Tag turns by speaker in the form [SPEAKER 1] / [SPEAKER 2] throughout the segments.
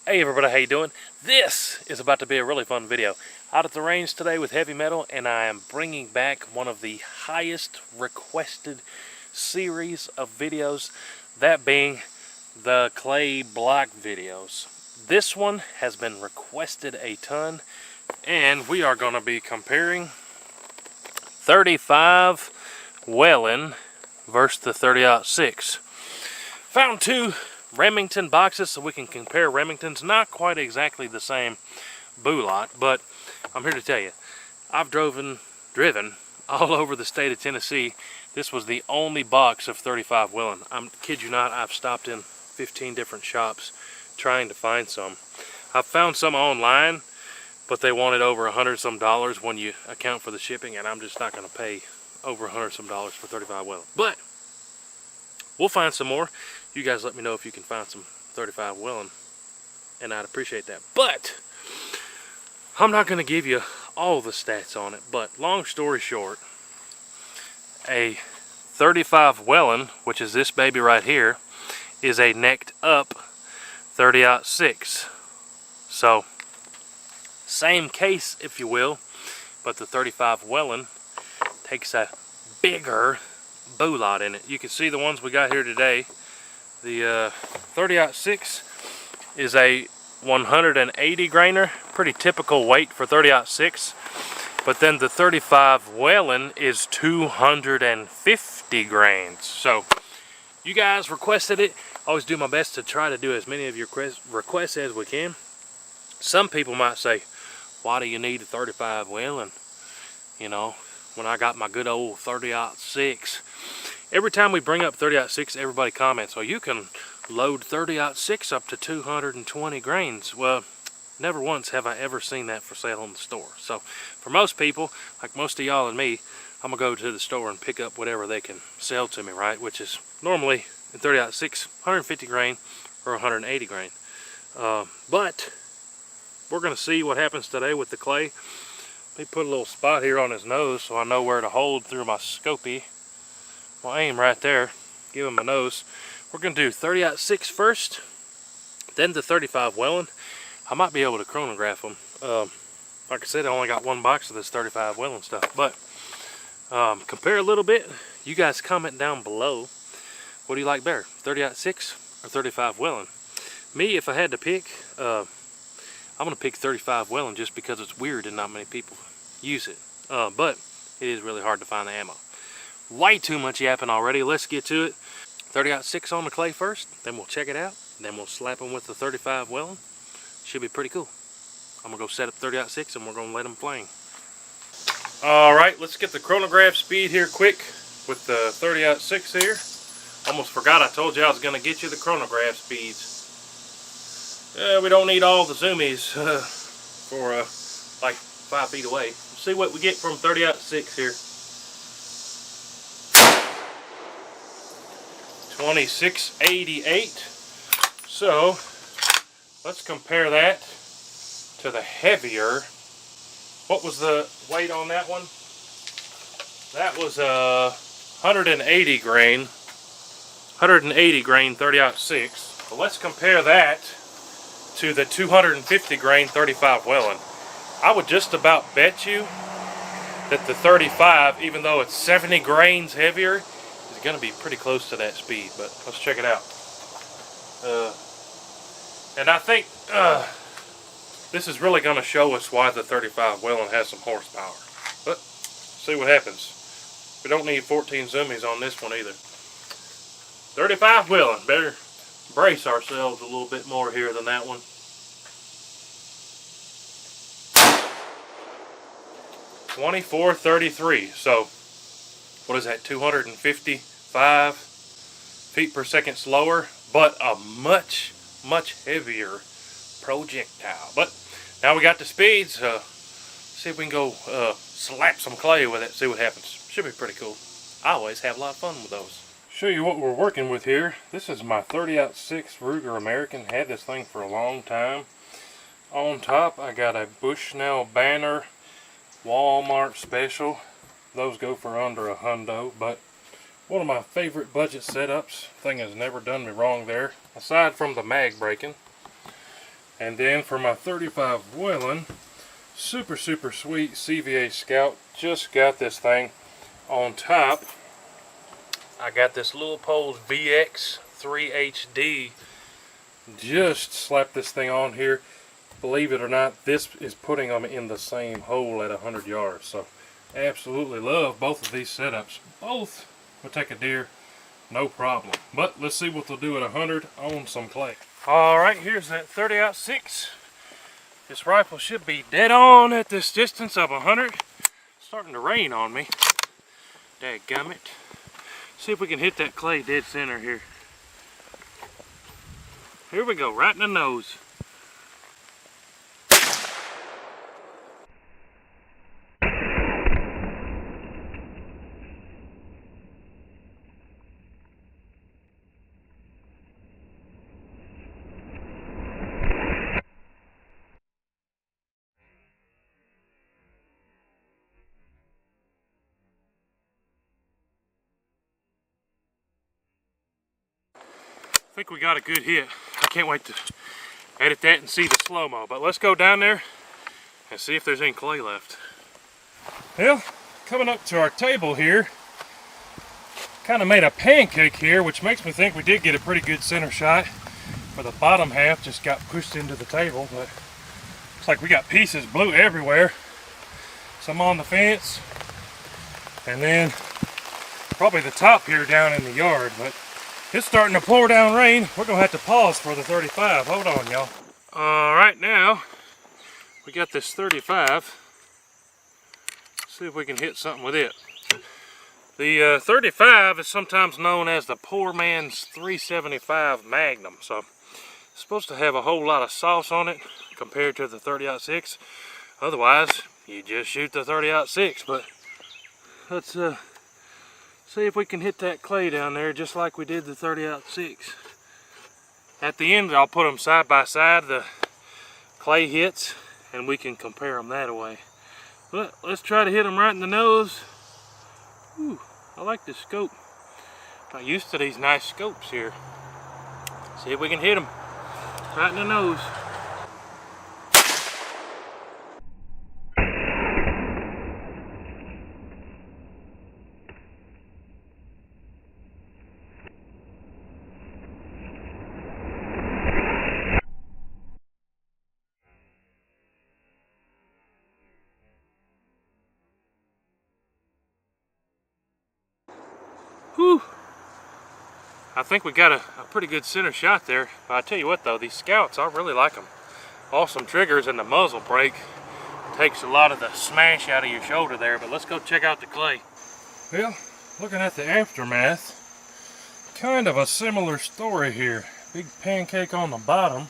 [SPEAKER 1] Hey everybody, how you doing? This is about to be a really fun video. Out at the range today with heavy metal, and I am bringing back one of the highest requested series of videos, that being the clay block videos. This one has been requested a ton, and we are going to be comparing 35 whelen versus the 30-06. Found two Remington boxes so we can compare Remingtons. Not quite exactly the same bullet, but I'm here to tell you, I've driven all over the state of Tennessee. This was the only box of 35 whelen. I kid you not, I've stopped in 15 different shops trying to find some. I've found some online, but they wanted over $100 some when you account for the shipping, and I'm just not going to pay over $100 some for 35 whelen. But we'll find some more. You guys let me know if you can find some 35 whelen, and I'd appreciate that. But I'm not going to give you all the stats on it, but long story short, a 35 whelen, which is this baby right here, is a necked up 30-06. So same case, if you will, but the 35 whelen takes a bigger bullet in it. You can see the ones we got here today. The 30-06 is a 180 grainer, pretty typical weight for 30-06. But then the 35 whelen is 250 grains. So you guys requested it. I always do my best to try to do as many of your requests as we can. Some people might say, why do you need a 35 whelen? You know, when I got my good old 30-06. Every time we bring up 30-06, everybody comments, well, you can load 30-06 up to 220 grains. Well, never once have I ever seen that for sale in the store. So for most people, like most of y'all and me, I'm going to go to the store and pick up whatever they can sell to me, right? Which is normally in 30-06, 150 grain or 180 grain. But we're going to see what happens today with the clay. Let me put a little spot here on his nose so I know where to hold through my scopy. Well, aim right there, give him a nose. We're going to do 30-06 first, then the 35 whelen. I might be able to chronograph them. Like I said, I only got one box of this 35 whelen stuff, but compare a little bit. You guys comment down below. What do you like better, 30-06 or 35 whelen? Me, if I had to pick, I'm going to pick 35 whelen just because it's weird and not many people use it. But it is really hard to find the ammo. Way too much yapping already. Let's get to it. 30-06 on the clay first, then we'll check it out. Then we'll slap them with the 35 whelen. Should be pretty cool. I'm going to go set up 30-06 and we're going to let them fling. Alright, let's get the chronograph speed here quick with the 30-06 here. Almost forgot I told you I was going to get you the chronograph speeds. We don't need all the zoomies for like 5 feet away. Let's see what we get from 30-06 here. 2688. So let's compare that to the heavier. What was the weight on that one? That was a 180 grain 30-06. So let's compare that to the 250 grain 35 whelen. I would just about bet you that the 35, even though it's 70 grains heavier, is going to be pretty close to that speed. But let's check it out. And I think this is really going to show us why the 35 whelen has some horsepower. But see what happens. We don't need 14 zoomies on this one either. 35 whelen, better brace ourselves a little bit more here than that one. .2433. So what is that? 255 feet per second slower, but a much heavier projectile. But now we got the speeds. See if we can go slap some clay with it. See what happens. Should be pretty cool. I always have a lot of fun with those. Show you what we're working with here. This is my 30-06 Ruger American. Had this thing for a long time. On top I got a Bushnell Banner Walmart special. Those go for under $100, but one of my favorite budget setups. Thing has never done me wrong there, aside from the mag breaking. And then for my 35 whelen, super sweet CVA Scout. Just got this thing on top. I got this Leupold VX 3HD. Just slapped this thing on here. Believe it or not, this is putting them in the same hole at 100 yards. So absolutely love both of these setups. Both will take a deer, no problem. But let's see what they'll do at 100 on some clay. Alright, here's that 30-06. This rifle should be dead on at this distance of 100. It's starting to rain on me. Dadgummit. See if we can hit that clay dead center here. Here we go, right in the nose. I think we got a good hit. I can't wait to edit that and see the slow-mo. But let's go down there and see if there's any clay left. Well, coming up to our table here, kind of made a pancake here, which makes me think we did get a pretty good center shot. For the bottom half just got pushed into the table, but looks like we got pieces blue everywhere. Some on the fence, and then probably the top here down in the yard. But it's starting to pour down rain. We're gonna have to pause for the 35. Hold on, y'all. Alright, now we got this 35. See if we can hit something with it. The 35 is sometimes known as the poor man's 375 Magnum. So it's supposed to have a whole lot of sauce on it compared to the 30-06. Otherwise, you just shoot the 30-06. But let's see if we can hit that clay down there just like we did the 30-06. At the end, I'll put them side by side, the clay hits, and we can compare them that way. But let's try to hit them right in the nose. Ooh, I like this scope. Not used to these nice scopes here. See if we can hit them right in the nose. Whew. I think we got a pretty good center shot there. But I tell you what though, these Scouts, I really like them. Awesome triggers, and the muzzle brake takes a lot of the smash out of your shoulder there. But let's go check out the clay. Well, looking at the aftermath, kind of a similar story here. Big pancake on the bottom,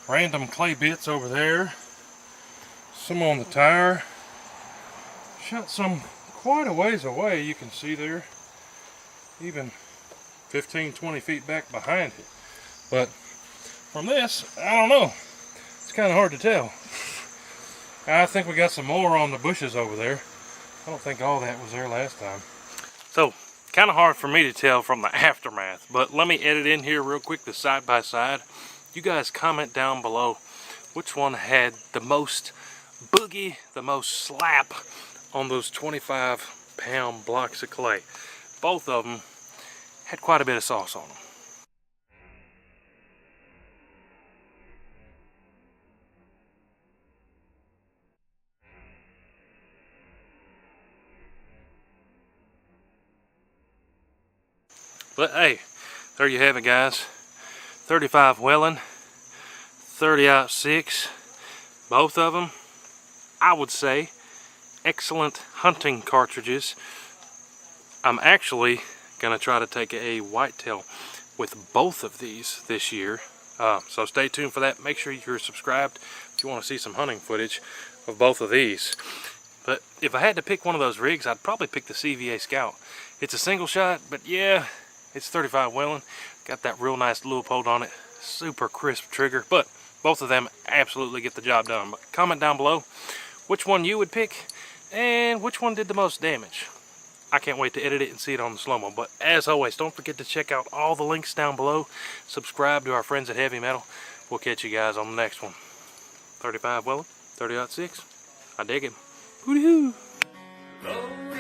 [SPEAKER 1] random clay bits over there, some on the tire. Shot some quite a ways away, you can see there. Even 15-20 feet back behind it. But from this, I don't know. It's kind of hard to tell. I think we got some more on the bushes over there. I don't think all that was there last time. So, kind of hard for me to tell from the aftermath. But let me edit in here real quick the side by side. You guys comment down below which one had the most boogie, the most slap on those 25-pound blocks of clay. Both of them had quite a bit of sauce on them. But hey, there you have it, guys. 35 whelen, 30-06, both of them, I would say, excellent hunting cartridges. I'm actually gonna try to take a whitetail with both of these this year, so stay tuned for that. Make sure you're subscribed if you want to see some hunting footage of both of these. But if I had to pick one of those rigs, I'd probably pick the CVA Scout. It's a single shot, but yeah, it's 35 whelen, got that real nice Leupold on it, super crisp trigger. But both of them absolutely get the job done. But comment down below which one you would pick and which one did the most damage. I can't wait to edit it and see it on the slow-mo. But as always, don't forget to check out all the links down below. Subscribe to our friends at Heavy Metal. we'll catch you guys on the next one. 35 wheler, 30-06. I dig it. WHOTEEWHO.